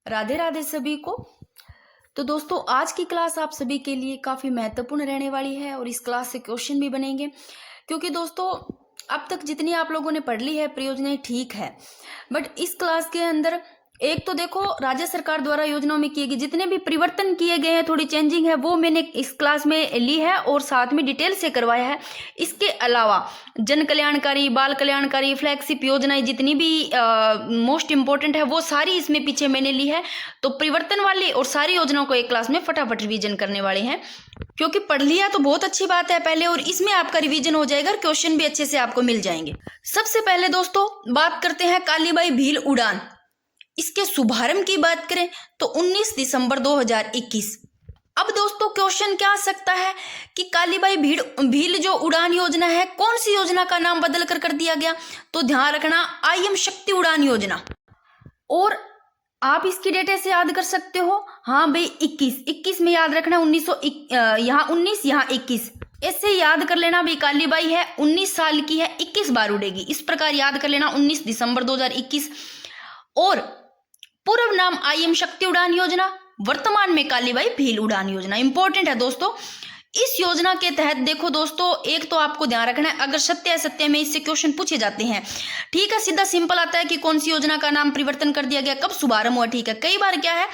राधे राधे सभी को। तो दोस्तों आज की क्लास आप सभी के लिए काफ़ी महत्वपूर्ण रहने वाली है और इस क्लास से क्वेश्चन भी बनेंगे, क्योंकि दोस्तों अब तक जितनी आप लोगों ने पढ़ ली है परियोजनाएं ठीक है, बट इस क्लास के अंदर एक तो देखो राज्य सरकार द्वारा योजनाओं में किए गए जितने भी परिवर्तन किए गए हैं, थोड़ी चेंजिंग है, वो मैंने इस क्लास में ली है और साथ में डिटेल से करवाया है। इसके अलावा जन कल्याणकारी, बाल कल्याणकारी, फ्लैगशिप योजनाएं जितनी भी मोस्ट इंपॉर्टेंट है वो सारी इसमें पीछे मैंने ली है। तो परिवर्तन वाली और सारी योजनाओं को एक क्लास में फटाफट रिवीजन करने वाले हैं, क्योंकि पढ़ लिया तो बहुत अच्छी बात है पहले, और इसमें आपका रिवीजन हो जाएगा और क्वेश्चन भी अच्छे से आपको मिल जाएंगे। सबसे पहले दोस्तों बात करते हैं कालीबाई भील उड़ान। इसके शुभारंभ की बात करें तो 19 दिसंबर 2021। अब दोस्तों क्वेश्चन क्या आ सकता है कि कालीबाई भील जो उड़ान योजना है, कौन सी योजना का नाम बदल कर दिया गया? तो ध्यान रखना आईएम शक्ति उड़ान योजना। और आप इसकी डेट ऐसे याद कर सकते हो, हाँ भाई 21 में याद रखना, 19 यहाँ 21 ऐसे याद कर लेना भाई। कालीबाई है 19 साल की है, 21 बार उड़ेगी, इस प्रकार याद कर लेना 19 दिसंबर 2021। और पूर्व नाम आईएम शक्ति उड़ान योजना, वर्तमान में कालीबाई भील उड़ान योजना। इंपॉर्टेंट है दोस्तों। इस योजना के तहत देखो दोस्तों, एक तो आपको ध्यान रखना है, अगर सत्य असत्य में इससे क्वेश्चन पूछे जाते हैं, ठीक है, सीधा सिंपल आता है कि कौन सी योजना का नाम परिवर्तन कर दिया गया, कब शुभारंभ हुआ, ठीक है। कई बार क्या है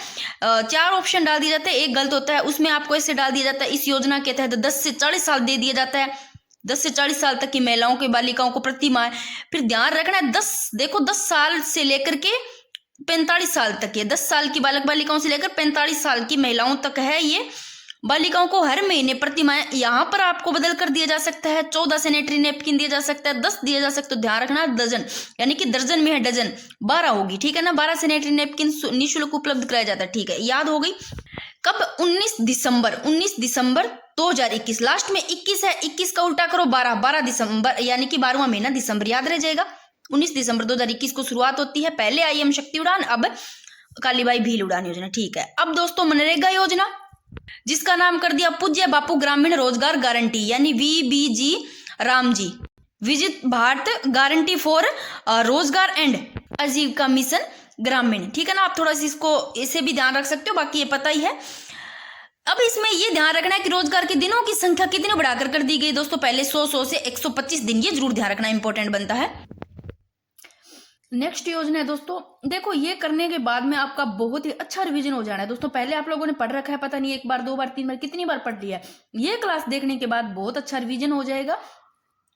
4 ऑप्शन डाल दिए जाते हैं, एक गलत होता है, उसमें आपको ऐसे डाल दिया जाता है इस योजना के तहत 10 से 40 साल दे दिया जाता है, 10 से 40 साल तक की महिलाओं की बालिकाओं को प्रति माह। फिर ध्यान रखना है 10 साल से लेकर के 45 साल तक है, 10 साल की बालक बालिकाओं से लेकर 45 साल की महिलाओं तक है ये बालिकाओं को हर महीने प्रति माह। यहाँ पर आपको बदल कर दिया जा सकता है, 14 सैनिटरी नैपकिन दिया जा सकता है, 10 दिया जा सकता है। ध्यान रखना दर्जन, यानी कि दर्जन में है डजन, 12 होगी, ठीक है ना। 12 सैनिटरी नैपकिन निःशुल्क उपलब्ध कराया जाता है, ठीक है, याद हो गई। कब? 19 दिसंबर 2021। लास्ट में 21 है, 21 का उल्टा करो 12 दिसंबर, यानी कि 12वां महीना दिसंबर याद रह जाएगा। 19 दिसंबर 2021 को शुरुआत होती है। पहले आईएम शक्ति उड़ान, अब कालीबाई भील उड़ान योजना, ठीक है। अब दोस्तों मनरेगा योजना, जिसका नाम कर दिया पूज्य बापू ग्रामीण रोजगार गारंटी, यानी VBG Ramji, Viksit Bharat guarantee for Rozgar and Ajeevika mission Gramin, ठीक है ना। आप थोड़ा सा इसको इसे भी ध्यान रख सकते हो, बाकी ये पता ही है। अब इसमें ये ध्यान रखना है कि रोजगार के दिनों की संख्या कितनी बढ़ाकर कर दी गई दोस्तों, पहले 100 से 125 दिन, ये जरूर ध्यान रखना, इंपॉर्टेंट बनता है। नेक्स्ट योजना है दोस्तों, देखो ये करने के बाद में आपका बहुत ही अच्छा रिवीजन हो जाना है दोस्तों। पहले आप लोगों ने पढ़ रखा है, पता नहीं 1 बार 2 बार 3 बार कितनी बार पढ़ लिया है, ये क्लास देखने के बाद बहुत अच्छा रिवीजन हो जाएगा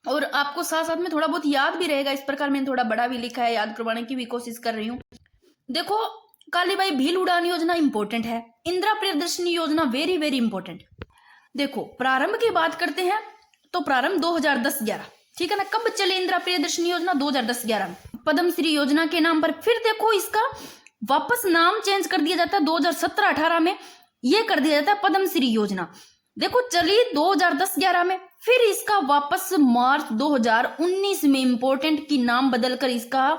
और आपको साथ साथ में थोड़ा बहुत याद भी रहेगा। इस प्रकार मैंने थोड़ा बड़ा भी लिखा है, याद करवाने की भी कोशिश कर रही हूँ। देखो कालीबाई भील उड़ान योजना इंपॉर्टेंट है, इंदिरा प्रियदर्शनी योजना वेरी वेरी इंपॉर्टेंट। देखो प्रारंभ की बात करते हैं तो प्रारंभ 2010-11, ठीक है ना। कब चले इंदिरा प्रियदर्शनी योजना? 2010-11 में, पद्म श्री योजना के नाम पर। फिर देखो इसका वापस नाम चेंज कर दिया जाता है 2017-18 में, ये कर दिया जाता है पद्म श्री योजना। देखो चलिए 2010-11 में, फिर इसका वापस मार्च 2019 में इंपॉर्टेंट की नाम बदलकर इसका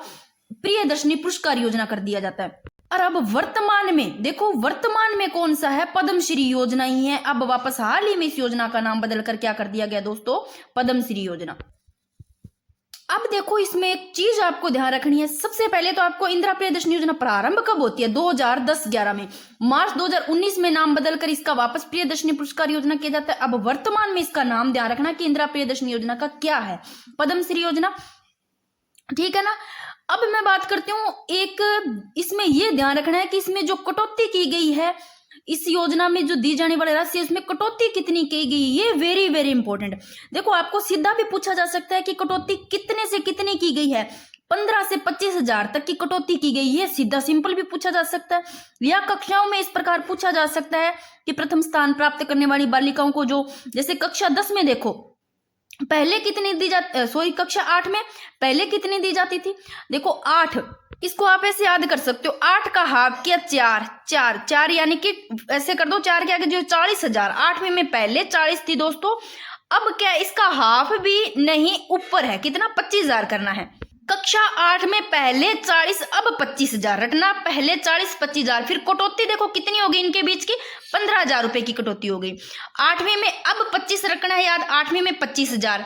प्रियदर्शनी पुरस्कार योजना कर दिया जाता है। और अब वर्तमान में देखो, वर्तमान में कौन सा है? पद्म श्री योजना ही है। अब वापस हाल ही में इस योजना का नाम बदलकर क्या कर दिया गया दोस्तों? पद्म श्री योजना। अब देखो इसमें एक चीज आपको ध्यान रखनी है, सबसे पहले तो आपको इंदिरा प्रियदर्शनी योजना प्रारंभ कब होती है? 2010-11 में। मार्च 2019 में नाम बदलकर इसका वापस प्रियदर्शनी पुरस्कार योजना किया जाता है। अब वर्तमान में इसका नाम ध्यान रखना कि इंदिरा प्रियदर्शनी योजना का क्या है? पद्म श्री योजना, ठीक है ना। अब मैं बात करती हूँ, एक इसमें यह ध्यान रखना है कि इसमें जो कटौती की गई है, इस योजना में जो दी जाने वाली राशि है उसमें कटौती कितनी की गई, ये वेरी वेरी इंपॉर्टेंट। देखो आपको सीधा भी पूछा जा सकता है कि कटौती कितने से कितने की गई है। 15 से 25 हजार तक की कटौती की गई है, सीधा सिंपल भी पूछा जा सकता है। या कक्षाओं में इस प्रकार पूछा जा सकता है कि प्रथम स्थान प्राप्त करने वाली बालिकाओं को, जो जैसे कक्षा 10 में देखो पहले कितनी दी जाती, कक्षा 8 में पहले कितनी दी जाती थी? देखो 8, इसको आप ऐसे याद कर सकते हो, 8 का हाफ किया 4, यानी कि ऐसे कर दो 4 के आगे जो 40,000, 8वीं में पहले 40 थी दोस्तों। अब क्या इसका हाफ भी नहीं, ऊपर है, कितना? 25,000 करना है। कक्षा 8 में पहले 40, अब 25,000 रखना, पहले 40 25,000। फिर कटौती देखो कितनी होगी इनके बीच की? 15,000 रुपए की कटौती हो गई। 8वीं में अब 25 रखना है याद, 8वीं में 25,000।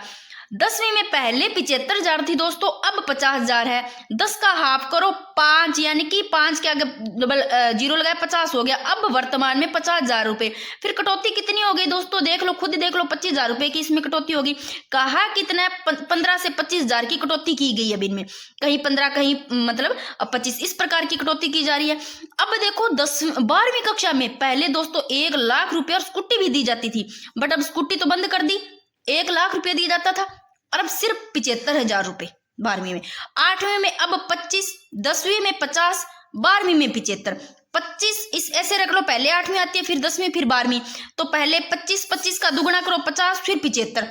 10वीं में पहले 75,000 थी दोस्तों, अब 50,000 है। 10 का हाफ करो 5, यानी कि 5 के आगे डबल जीरो लगाए 50 हो गया। अब वर्तमान में 50,000 रुपए। फिर कटौती कितनी हो गई दोस्तों, देख लो, खुद देख लो, 25,000 रुपए की इसमें कटौती होगी। कहा कितना है, 15 से 25,000 की कटौती की गई अब इनमें, कहीं 15 कहीं मतलब 25, इस प्रकार की कटौती की जा रही है। अब देखो 12वीं कक्षा में पहले दोस्तों 1 लाख रुपए और स्कूटी भी दी जाती थी, बट अब स्कूटी तो बंद कर दी, 1 लाख रुपए दिया जाता था और अब सिर्फ 75,000 रुपए 12वीं में। 8वीं में अब 25, 10वीं में 50, 12वीं में 75। 25 इस ऐसे रख लो, पहले 8वीं आती है, फिर 10वीं, फिर 12वीं, तो पहले 25, 25 का दुगुना करो 50, फिर 75।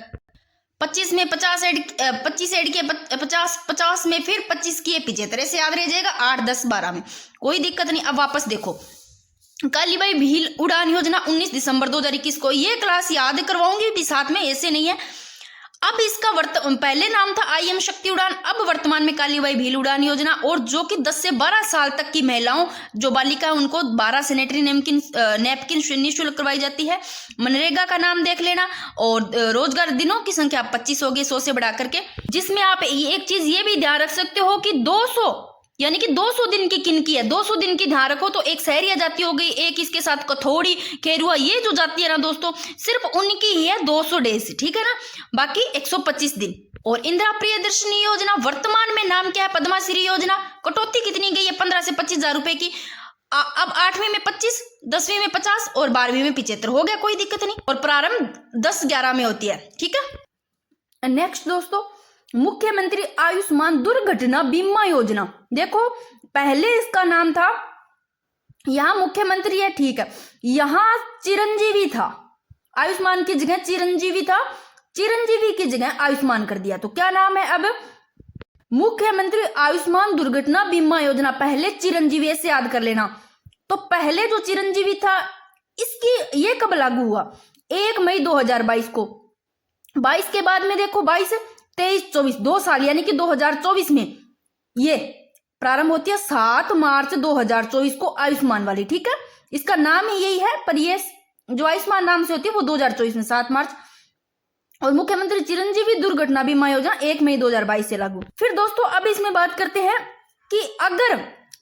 25 में 50 25 ऐड किए 50, 50 में फिर 25 किए 75, ऐसे याद रह जाएगा। 8, 10, 12 में कोई दिक्कत नहीं। अब वापस देखो, कालीबाई भील उड़ान योजना 19 दिसंबर 2021 को, ये क्लास याद करवाऊंगी भी साथ में, ऐसे नहीं है। अब इसका पहले नाम था IM शक्ति उड़ान, अब वर्तमान में कालीबाई भील उड़ान योजना, और जो कि 10 से 12 साल तक की महिलाओं जो बालिका है उनको 12 सैनिटरी नैपकिन निःशुल्क करवाई जाती है। मनरेगा का नाम देख लेना, और रोजगार दिनों की संख्या 25 होगी 100 से बढ़ा करके, जिसमें आप एक चीज ये भी ध्यान रख सकते हो कि 200 यानी कि 200 दिन की किन की है, 200 दिन की ध्यान रखो, तो एक सहरिया जाति हो गई, एक इसके साथ कथोड़ी, खेरुआ, ये जो जाति है ना दोस्तों, सिर्फ उनकी ही है 200 डेज, ठीक है ना, बाकी 125 दिन। और इंदिरा प्रियदर्शनी योजना वर्तमान में नाम क्या है, पद्माश्री योजना, कटौती कितनी गई है, 15 से 25,000 रुपए की। अब 8वीं में 25, 10वीं में 50 और 12वीं में 75 हो गया, कोई दिक्कत नहीं। और प्रारंभ 10-11 में होती है, ठीक है। नेक्स्ट दोस्तों, मुख्यमंत्री आयुष्मान दुर्घटना बीमा योजना। देखो पहले इसका नाम था, यहां मुख्यमंत्री है, ठीक है, यहां चिरंजीवी था, आयुष्मान की जगह चिरंजीवी था, चिरंजीवी की जगह आयुष्मान कर दिया, तो क्या नाम है अब, मुख्यमंत्री आयुष्मान दुर्घटना बीमा योजना। पहले चिरंजीवी, ऐसे याद कर लेना। तो पहले जो चिरंजीवी था, इसकी ये कब लागू हुआ, 1 मई 2022 को। 22 के बाद में देखो 22, 23, 24, 2 साल, यानी कि 2024 में ये प्रारंभ होती है 7 मार्च 2024 को आयुष्मान वाली, ठीक है। इसका नाम ही यही है, पर ये जो आयुष्मान नाम से होती है वो 2024 में 7 मार्च। और मुख्यमंत्री चिरंजीवी दुर्घटना बीमा योजना 1 मई 2022 से लागू। फिर दोस्तों अब इसमें बात करते हैं कि अगर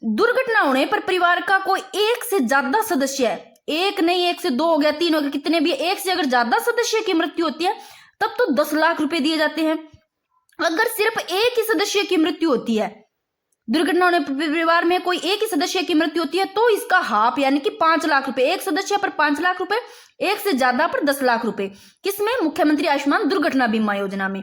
दुर्घटना होने पर परिवार का कोई एक से ज्यादा सदस्य है, एक नहीं, 1 से 2 हो गया, 3 हो गया, कितने भी, एक से अगर ज्यादा सदस्य की मृत्यु होती है तब तो 10 लाख रुपए दिए जाते हैं। अगर सिर्फ एक ही सदस्य की मृत्यु होती है, दुर्घटना होने पर परिवार में कोई एक ही सदस्य की मृत्यु होती है, तो इसका हाफ यानी कि 5 लाख रुपए, एक सदस्य पर 5 लाख रुपए, एक से ज्यादा पर 10 लाख रुपए। किसमें, मुख्यमंत्री आयुष्मान दुर्घटना बीमा योजना में।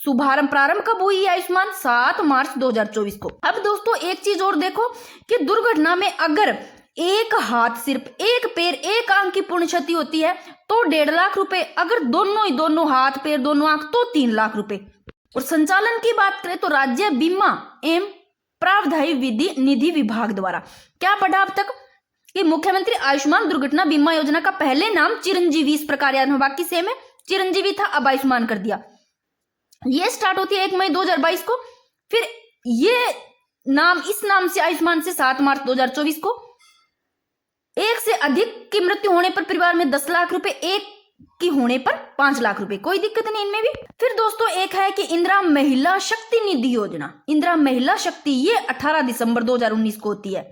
प्रारंभ कब हुई आयुष्मान, 7 मार्च 2024 को। अब दोस्तों एक चीज और देखो कि दुर्घटना में अगर एक हाथ, सिर्फ एक पैर, एक आंख की पूर्ण क्षति होती है तो 1.5 लाख रुपए, अगर दोनों हाथ, पैर, दोनों आंख तो 3 लाख रुपए। और संचालन की बात करें तो राज्य बीमा एवं प्रावधायी विधि निधि विभाग द्वारा। क्या पढ़ा अब तक कि मुख्यमंत्री आयुष्मान दुर्घटना बीमा योजना का पहले नाम चिरंजीवी, इस प्रकार याद में, बाकी सेम है, चिरंजीवी था, अब आयुष्मान कर दिया। ये स्टार्ट होती है 1 मई 2022 को, फिर ये नाम, इस नाम से आयुष्मान से 7 मार्च 2024 को। एक से अधिक की मृत्यु होने पर परिवार में 10 लाख रुपए, एक की होने पर 5 लाख रुपए, कोई दिक्कत नहीं इनमें भी। फिर दोस्तों एक है कि इंदिरा महिला शक्ति निधि योजना। इंदिरा महिला शक्ति ये 18 दिसंबर 2019 को होती है।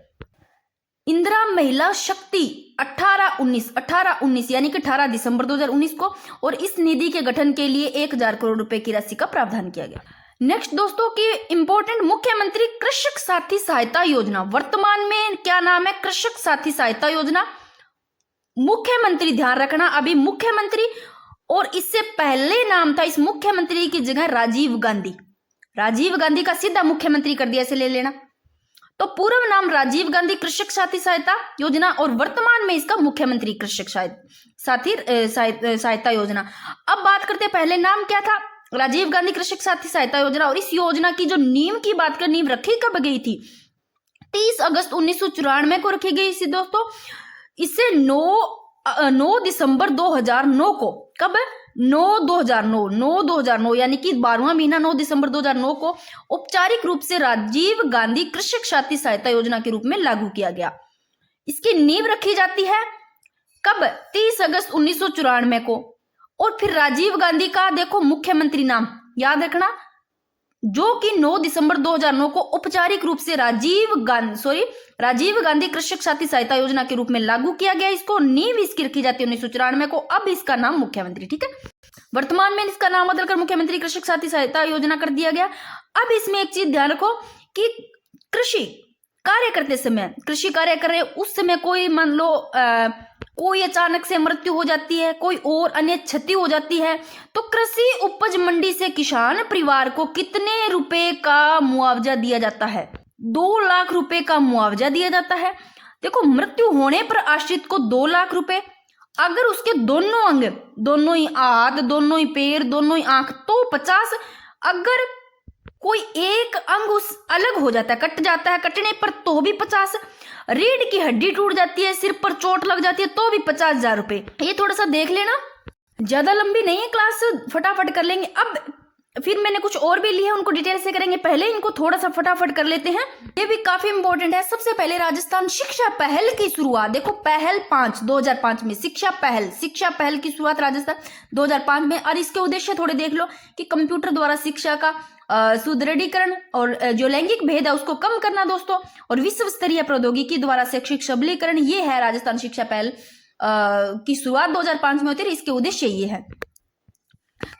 इंदिरा महिला शक्ति 18-19 यानी कि 18 दिसंबर 2019 को, और इस निधि के गठन के लिए 1000 करोड़ रुपए की राशि का प्रावधान किया गया। नेक्स्ट दोस्तों की इंपॉर्टेंट, मुख्यमंत्री कृषक साथी सहायता योजना। वर्तमान में क्या नाम है, कृषक साथी सहायता योजना। मुख्यमंत्री, ध्यान रखना, अभी मुख्यमंत्री, और इससे पहले नाम था इस मुख्यमंत्री की जगह राजीव गांधी। राजीव गांधी का सीधा मुख्यमंत्री कर दिया, ऐसे ले लेना। तो पूर्व नाम राजीव गांधी कृषक साथी सहायता योजना, और वर्तमान में इसका मुख्यमंत्री कृषक साथी सहायता योजना। अब बात करते हैं पहले नाम क्या था, राजीव गांधी कृषक साथी सहायता योजना। और इस योजना की जो नींव की बात करें, नींव रखी कब गई थी, 30 अगस्त 1994 को रखी गई थी दोस्तों। इसे 9 दिसंबर 2009 को, कब, 9/2009 यानी कि 12वां महीना 9 दिसंबर 2009 को औपचारिक रूप से राजीव गांधी कृषक साथी सहायता योजना के रूप में लागू किया गया। इसकी नींव रखी जाती है कब, 30 अगस्त 1994 को। और फिर राजीव गांधी का देखो मुख्यमंत्री नाम याद रखना, जो कि 9 दिसंबर 2009 को औपचारिक रूप से राजीव गांधी कृषक साथी सहायता योजना के रूप में लागू किया गया। इसको नींव इसकी रखी जाती है 1994 को। अब इसका नाम मुख्यमंत्री, ठीक है, वर्तमान में इसका नाम बदलकर मुख्यमंत्री कृषक साथी सहायता योजना कर दिया गया। अब इसमें एक चीज ध्यान रखो कि कृषि कार्य करते समय, कृषि कार्य कर रहे उस समय कोई मान लो कोई अचानक से मृत्यु हो जाती है, कोई और अन्य क्षति हो जाती है, तो कृषि उपज मंडी से किसान परिवार को कितने रुपए का मुआवजा दिया जाता है? 2 लाख रुपए का मुआवजा दिया जाता है। देखो, मृत्यु होने पर आश्रित को 2 लाख रुपए, अगर उसके दोनों अंग, दोनों ही हाथ, दोनों ही पैर, दोनों ही आंख, तो 50। अगर कोई एक अंग उस अलग हो जाता है, कट जाता है, कटने पर तो भी 50। रीढ़ की हड्डी टूट जाती है, सिर पर चोट लग जाती है तो भी 50,000 रुपए। ये थोड़ा सा देख लेना, ज्यादा लंबी नहीं है क्लास, फटाफट कर लेंगे। अब फिर मैंने कुछ और भी लिए हैं, उनको डिटेल से करेंगे, पहले इनको थोड़ा सा फटाफट कर लेते हैं, ये भी काफी इंपॉर्टेंट है। सबसे पहले राजस्थान शिक्षा पहल की शुरुआत, देखो पहल 2005 में, शिक्षा पहल की शुरुआत राजस्थान 2005 में। और इसके उद्देश्य थोड़े देख लो कि कंप्यूटर द्वारा शिक्षा का सुदृढ़ीकरण और जो लैंगिक भेद है उसको कम करना दोस्तों, और विश्व स्तरीय प्रौद्योगिकी द्वारा शैक्षिक सबलीकरण, ये है राजस्थान शिक्षा पहल की शुरुआत 2005 में होती है। इसके उद्देश्य ये है।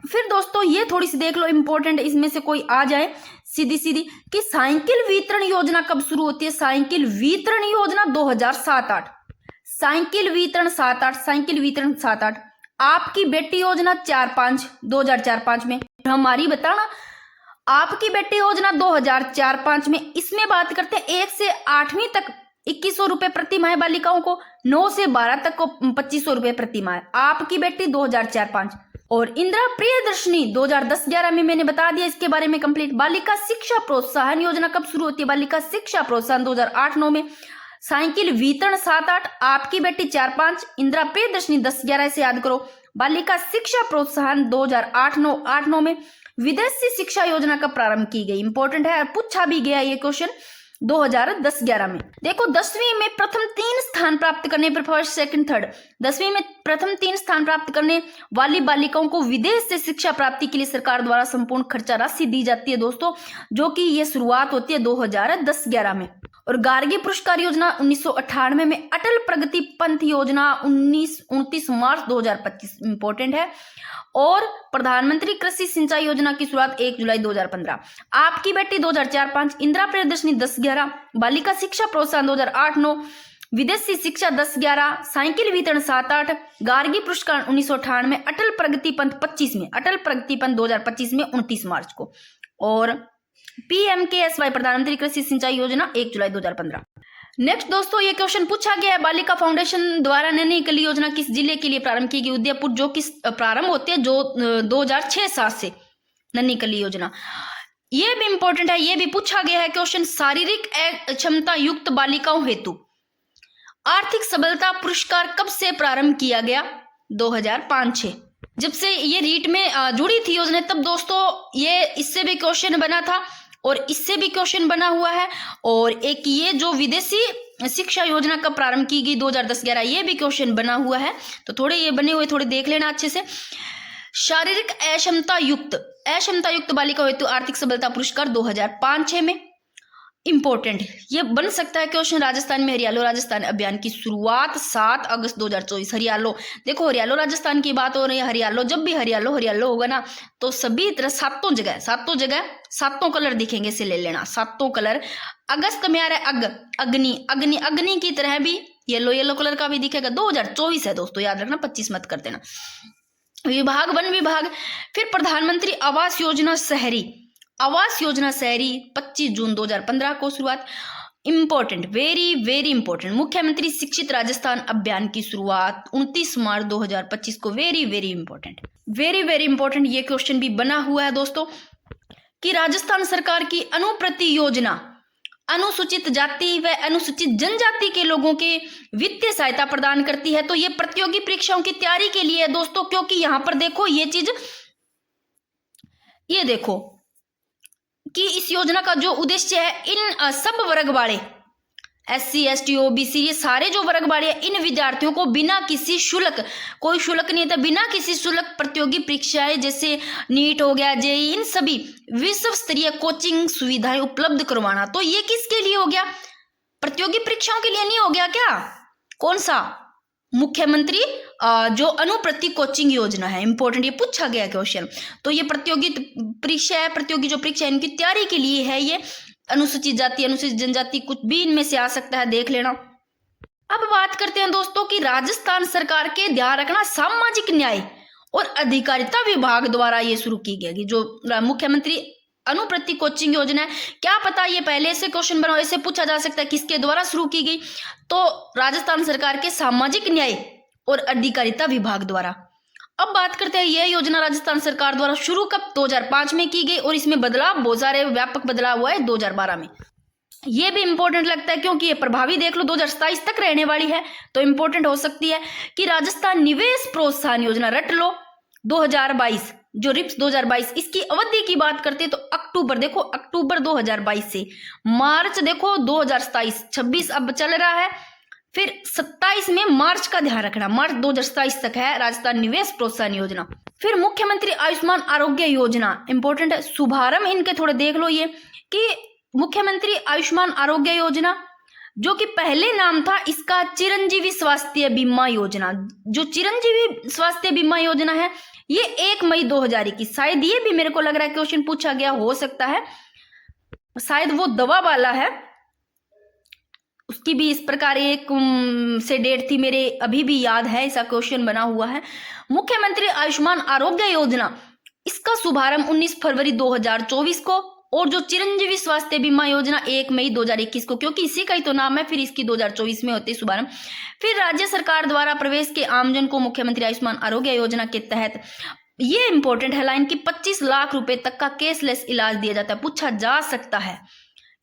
फिर दोस्तों ये थोड़ी सी देख लो इंपॉर्टेंट, इसमें से कोई आ जाए सीधी कि साइकिल वितरण योजना कब शुरू होती है? साइकिल वितरण योजना 2007-8, साइकिल वितरण 7-8। आपकी बेटी योजना 2004-5 में। हमारी बताना, आपकी बेटी योजना 2004-5 में। इसमें बात करते हैं 1 से 8वीं तक 2100 रुपए प्रति माह बालिकाओं को, 9 से 12 तक को 2500 रुपए प्रति माह। आपकी बेटी 2004-5। और इंदिरा प्रियदर्शनी 2010-11 में मैंने बता दिया इसके बारे में कंप्लीट। बालिका शिक्षा प्रोत्साहन योजना कब शुरू होती है? बालिका शिक्षा प्रोत्साहन 2008-9 में। साइकिल वितरण 7-8, आपकी बेटी 4-5, इंदिरा प्रियदर्शनी 10-11 से याद करो। बालिका शिक्षा प्रोत्साहन 2008-9 में। विदेशी शिक्षा योजना कब प्रारंभ की गई? इंपॉर्टेंट है, पूछा भी गया ये क्वेश्चन 2010-11 में। देखो 10वीं में प्रथम 3 स्थान प्राप्त करने पर, फर्स्ट सेकंड थर्ड, 10वीं में प्रथम 3 स्थान प्राप्त करने वाली बालिकाओं को विदेश से शिक्षा प्राप्ति के लिए सरकार द्वारा संपूर्ण खर्चा राशि दी जाती है दोस्तों, जो कि ये शुरुआत होती है 2010-11 में। और गार्गी पुरस्कार योजना 1998 में। अटल प्रगति पंथ योजना 29 मार्च 2025, इंपॉर्टेंट है। और प्रधानमंत्री कृषि सिंचाई योजना की शुरुआत 1 जुलाई 2015। आपकी बेटी 2004-5, इंदिरा प्रियदर्शनी 10-11, बालिका शिक्षा प्रोत्साहन 2008-9, विदेशी शिक्षा 10-11, साइकिल वितरण 7-8, गार्गी पुरस्कार 1998 में, अटल प्रगति पंथ 25 में, अटल प्रगति पंथ 2025 में 29 मार्च को। और PMKSY प्रधानमंत्री कृषि सिंचाई योजना 1 जुलाई 2015। नेक्स्ट दोस्तों ये क्वेश्चन पूछा गया है, बालिका फाउंडेशन द्वारा नैनी कली योजना किस जिले के लिए प्रारंभ की गई? उदयपुर, जो किस प्रारंभ होती है जो 2006-7 से नैनी कली योजना। ये भी इंपॉर्टेंट है, ये भी पूछा गया है क्वेश्चन। शारीरिक क्षमता युक्त बालिकाओं हेतु आर्थिक सबलता पुरस्कार कब से प्रारंभ किया गया? 2005-6, जब से ये रीट में जुड़ी थी योजना तब दोस्तों ये इससे भी क्वेश्चन बना था और इससे भी क्वेश्चन बना हुआ है। और एक ये जो विदेशी शिक्षा योजना कब प्रारंभ की गई 2010-11, ये भी क्वेश्चन बना हुआ है। तो थोड़े ये बने हुए थोड़े देख लेना अच्छे से। शारीरिक अक्षमता युक्त बालिका हेतु आर्थिक सबलता पुरस्कार 2005-6 में। इंपॉर्टेंट ये बन सकता है क्वेश्चन। राजस्थान में हरियालो राजस्थान अभियान की शुरुआत 7 अगस्त 2024। हरियालो, देखो हरियालो राजस्थान की बात हो रही है। हरियालो, जब भी हरियालो होगा ना तो सभी तरह सातों जगह सातों कलर दिखेंगे, इसे ले लेना, सातों कलर। अगस्त में आ रहा है अग्नि की तरह भी येलो कलर का भी दिखेगा। 2024 है दोस्तों, याद रखना, 25 मत कर देना। विभाग, वन विभाग। फिर प्रधानमंत्री आवास योजना शहरी 25 जून 2015 को शुरुआत। Important, very important. मुख्यमंत्री शिक्षित राजस्थान अभियान की शुरुआत 29 मार्च 2025 को। Very important, very important. ये क्वेश्चन भी बना हुआ है दोस्तों कि राजस्थान सरकार की अनुप्रति योजना अनुसूचित जाति व अनुसूचित जनजाति के लोगों के वित्तीय सहायता प्रदान करती है। तो ये प्रतियोगी परीक्षाओं की तैयारी के लिए है दोस्तों, क्योंकि यहां पर देखो ये चीज, ये देखो कि इस योजना का जो उद्देश्य है इन सब वर्ग वाले SC ST OBC ये सारे जो वर्ग वाले इन विद्यार्थियों को बिना किसी शुल्क, कोई शुल्क नहीं था, बिना किसी शुल्क प्रतियोगी परीक्षाएं जैसे नीट हो गया, जेईई, इन सभी विश्व स्तरीय कोचिंग सुविधाएं उपलब्ध करवाना। तो ये किसके लिए हो गया? प्रतियोगी परीक्षाओं के लिए नहीं हो गया क्या? कौन सा? मुख्यमंत्री जो अनुप्रति कोचिंग योजना है, इंपॉर्टेंट, ये पूछा गया क्वेश्चन। तो ये प्रतियोगी परीक्षा है, प्रतियोगी जो परीक्षा है इनकी तैयारी के लिए है। ये अनुसूचित जाति, अनुसूचित जनजाति, कुछ भी इनमें से आ सकता है, देख लेना। अब बात करते हैं दोस्तों कि राजस्थान सरकार के ध्यान रखना सामाजिक न्याय और अधिकारिता विभाग द्वारा ये शुरू की गई जो मुख्यमंत्री अनुप्रति कोचिंग योजना है। क्या पता ये पहले से क्वेश्चन बना, इसे पूछा जा सकता है किसके द्वारा शुरू की गई? तो राजस्थान सरकार के सामाजिक न्याय और अधिकारिता विभाग द्वारा। अब बात करते हैं यह योजना राजस्थान सरकार द्वारा शुरू कब? 2005 में की गई और इसमें बदलाव बहुत सारे व्यापक बदलाव हुआ है 2012 में। ये भी इंपॉर्टेंट लगता है क्योंकि ये प्रभावी देख लो 2027 तक रहने वाली है, तो इंपॉर्टेंट हो सकती है कि राजस्थान निवेश प्रोत्साहन योजना, रट लो 2022, जो रिप्स 2022, इसकी अवधि की बात करते हैं तो अक्टूबर, देखो अक्टूबर 2022 से मार्च देखो 2027, 26 अब चल रहा है, फिर 27 में मार्च का ध्यान रखना, मार्च 2027 तक है राजस्थान निवेश प्रोत्साहन योजना। फिर मुख्यमंत्री आयुष्मान आरोग्य योजना, इंपॉर्टेंट है, शुभारंभ इनके थोड़े देख लो ये कि मुख्यमंत्री आयुष्मान आरोग्य योजना जो कि पहले नाम था इसका चिरंजीवी स्वास्थ्य बीमा योजना। जो चिरंजीवी स्वास्थ्य बीमा योजना है ये 1 मई 2021, शायद ये भी मेरे को लग रहा है क्वेश्चन पूछा गया हो सकता है, शायद वो दवा वाला है, उसकी भी इस प्रकार एक से डेट थी, मेरे अभी भी याद है, ऐसा क्वेश्चन बना हुआ है। मुख्यमंत्री आयुष्मान आरोग्य योजना इसका शुभारंभ 19 फरवरी 2024 को, और जो चिरंजीवी स्वास्थ्य बीमा योजना 1 मई 2021 को, क्योंकि इसी का ही तो नाम है, फिर इसकी 2024 में होती है शुभारंभ। फिर राज्य सरकार द्वारा प्रवेश के आमजन को मुख्यमंत्री आयुष्मान आरोग्य योजना के तहत, ये इंपॉर्टेंट है लाइन, की 25 लाख रुपए तक का कैशलेस इलाज दिया जाता है। पूछा जा सकता है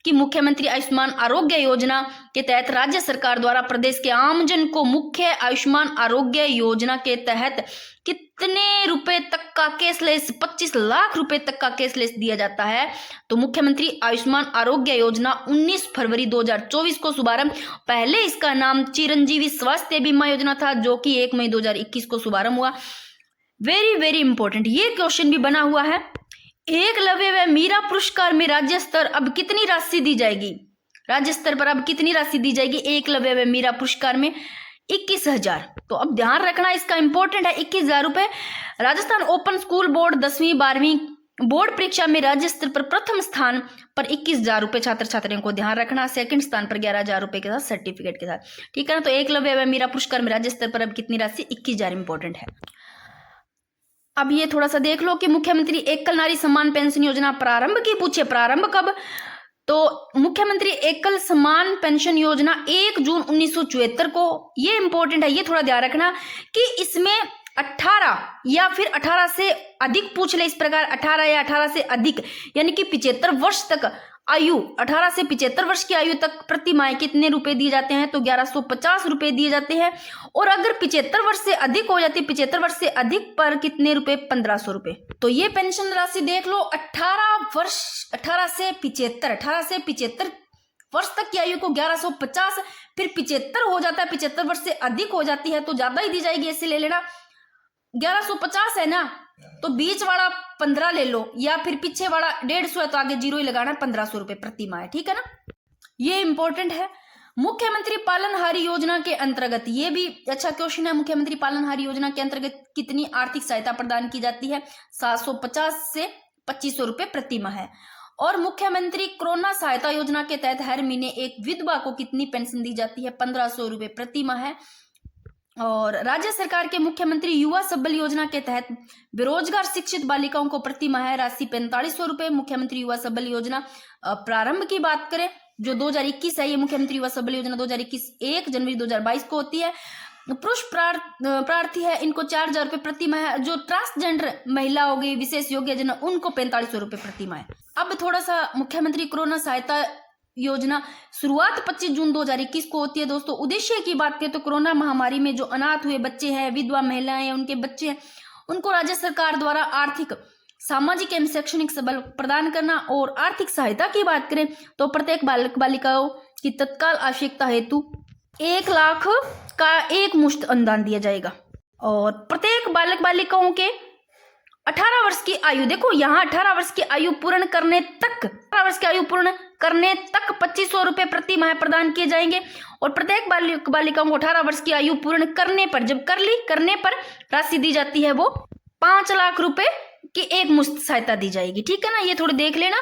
कि मुख्यमंत्री आयुष्मान आरोग्य योजना के तहत राज्य सरकार द्वारा प्रदेश के आमजन को मुख्य आयुष्मान आरोग्य योजना के तहत कितने रुपए तक का कैशलेस, 25 लाख रुपए तक का कैशलेस दिया जाता है। तो मुख्यमंत्री आयुष्मान आरोग्य योजना 19 फरवरी 2024 को शुभारंभ, पहले इसका नाम चिरंजीवी स्वास्थ्य बीमा योजना था जो कि 1 मई 2021 को शुभारंभ हुआ। वेरी वेरी इंपॉर्टेंट ये क्वेश्चन भी बना हुआ है। एकलव्य व मीरा पुरस्कार में राज्य स्तर अब कितनी राशि दी जाएगी? राज्य स्तर पर अब कितनी राशि दी जाएगी एकलव्य व मीरा पुरस्कार में? 21,000। तो अब ध्यान रखना इसका इंपॉर्टेंट है, 21,000 रुपए। राजस्थान ओपन स्कूल बोर्ड 10वीं 12वीं बोर्ड परीक्षा में राज्य स्तर पर प्रथम स्थान पर 21,000 रुपए छात्र छात्राओं को ध्यान रखना, सेकंड स्थान पर 11,000 रुपए के साथ सर्टिफिकेट के साथ, ठीक है ना। तो एकलव्य व मीरा पुरस्कार में राज्य स्तर पर अब कितनी राशि? 21,000 इंपॉर्टेंट है। अब ये थोड़ा सा देख लो कि मुख्यमंत्री एकल नारी सम्मान पेंशन योजना प्रारंभ की, पूछे प्रारंभ कब? तो मुख्यमंत्री एकल सम्मान पेंशन योजना 1 जून 1974 को, ये इंपॉर्टेंट है, ये थोड़ा ध्यान रखना कि इसमें 18 या फिर 18 से अधिक पूछ ले, इस प्रकार 18 या 18 से अधिक यानी कि 75 वर्ष तक आयु, 18 से 75 वर्ष की आयु तक प्रति माह कितने रुपए दिए जाते हैं? तो 1150 रुपए दिए जाते हैं। और अगर 75 वर्ष से अधिक हो जाती है, 75 वर्ष से अधिक पर कितने रुपए? 1500 रुपए। तो ये पेंशन राशि देख लो, 18 से 75 वर्ष तक की आयु को 1150, फिर 75 हो जाता है, 75 वर्ष से अधिक हो जाती है तो ज्यादा ही दी जाएगी, ऐसे ले लेना। 1150 है ना, तो बीच वाला 15 ले लो, या फिर पीछे वाला 150 है तो आगे 0 ही लगाना, 1500 रुपए प्रति माह, ठीक है ना। ये इंपॉर्टेंट है। मुख्यमंत्री पालनहारी योजना के अंतर्गत, ये भी अच्छा क्वेश्चन है, मुख्यमंत्री पालनहारी योजना के अंतर्गत कितनी आर्थिक सहायता प्रदान की जाती है? 750 से 2500 रुपए प्रति माह है। और मुख्यमंत्री कोरोना सहायता योजना के तहत हर महीने एक विधवा को कितनी पेंशन दी जाती है? 1500 रुपए प्रति माह है। और राज्य सरकार के मुख्यमंत्री युवा सबल योजना के तहत बेरोजगार शिक्षित बालिकाओं को प्रति माह राशि 4500 रुपए। मुख्यमंत्री युवा सबल योजना प्रारंभ की बात करें जो 2021 है, ये मुख्यमंत्री युवा सबल योजना 2021 1 जनवरी 2022 को होती है। पुरुष प्रार्थी है, इनको 4,000 रुपए प्रति माह। जो ट्रांसजेंडर महिला हो गई, विशेष योग्य जन, उनको 4500 रुपए प्रति माह। अब थोड़ा सा मुख्यमंत्री कोरोना सहायता योजना शुरुआत 25 जून 2021 को होती है। दोस्तों उद्देश्य की बात करें तो कोरोना महामारी में जो अनाथ हुए बच्चे हैं, विधवा महिलाएं, उनके बच्चे हैं, उनको राज्य सरकार द्वारा आर्थिक सामाजिक एवं शैक्षणिक सबल प्रदान करना। और आर्थिक सहायता की बात करें तो प्रत्येक बालक बालिकाओं की तत्काल आवश्यकता हेतु 1 लाख का एक मुश्त अनुदान दिया जाएगा। और प्रत्येक बालक बालिकाओं के 18 वर्ष की आयु, देखो यहाँ 18 वर्ष की आयु पूर्ण करने तक 2500 रुपए प्रति माह प्रदान किए जाएंगे। और प्रत्येक बालिकाओं को 18 वर्ष की आयु पूर्ण करने पर, जब करने पर राशि दी जाती है वो 5 लाख रुपए की एक मुश्त सहायता दी जाएगी। ठीक है ना, ये थोड़ी देख लेना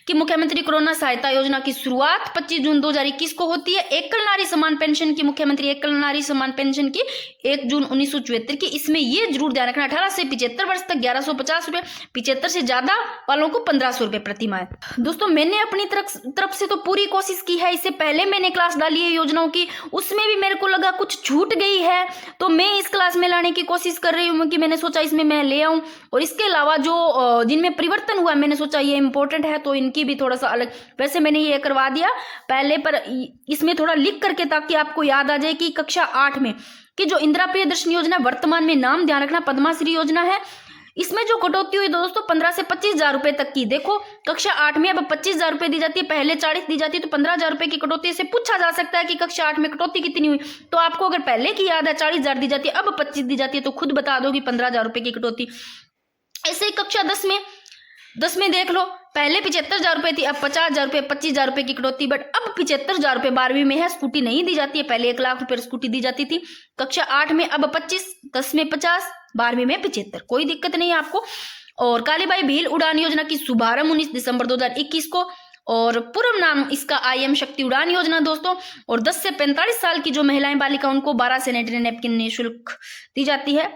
कि मुख्यमंत्री कोरोना सहायता योजना की शुरुआत 25 जून 2021 को होती है। एकल नारी समान पेंशन की, मुख्यमंत्री एकल नारी समान पेंशन की 1 जून 1974 की। इसमें ये जरूर ध्यान रखना 18 से 75 वर्ष तक 1150 रुपए, 75 से ज्यादा वालों को 1500 रुपए प्रति माह। दोस्तों मैंने अपनी तरफ से तो पूरी कोशिश की है। इससे पहले मैंने क्लास डाली है योजनाओं की, उसमें भी मेरे को लगा कुछ छूट गई है, तो मैं इस क्लास में लाने की कोशिश कर रही हूँ कि मैंने सोचा इसमें मैं ले आऊं। और इसके अलावा जो जिनमें परिवर्तन हुआ मैंने सोचा ये इंपॉर्टेंट है तो इनकी भी थोड़ा सा अलग, वैसे मैंने ये करवा दिया पहले, पर इसमें थोड़ा लिख करके ताकि आपको याद आ जाए कि कक्षा 8 में कि जो इंदिरा प्रियदर्शनी योजना वर्तमान में नाम ध्यान रखना पद्माश्री योजना है, इसमें जो कटौती हुई दोस्तों 15 से 25,000 रुपए तक की। देखो कक्षा 8 में अब 25,000 रुपए दी जाती है, पहले 40 दी जाती है, तो 15,000 रुपए की कटौती से पूछा जा सकता है कि कक्षा 8 में कटौती कितनी हुई। तो आपको अगर पहले की याद है 40,000 दी जाती है, अब 25 दी जाती है, तो खुद बता दो कि 15,000 रुपए की कटौती। ऐसे ही कक्षा 10 में देख लो, पहले 75,000 रुपए थी, अब 50,000 रुपए, 25,000 रुपए की कटौती, बट अब 75,000 रुपए 12वीं में है। स्कूटी नहीं दी जाती है, पहले 1 लाख रुपए स्कूटी दी जाती थी कक्षा 8 में, अब 25, 10 में 50, 12वीं में 75, कोई दिक्कत नहीं है आपको। और कालीबाई भील उड़ान योजना की शुभारंभ 19 दिसंबर 2021 को, और पूर्व नाम इसका IM शक्ति उड़ान योजना दोस्तों। और 10 से 45 साल की जो महिलाएं बालिका उनको 12 सैनिटरी नैपकिन निःशुल्क दी जाती है।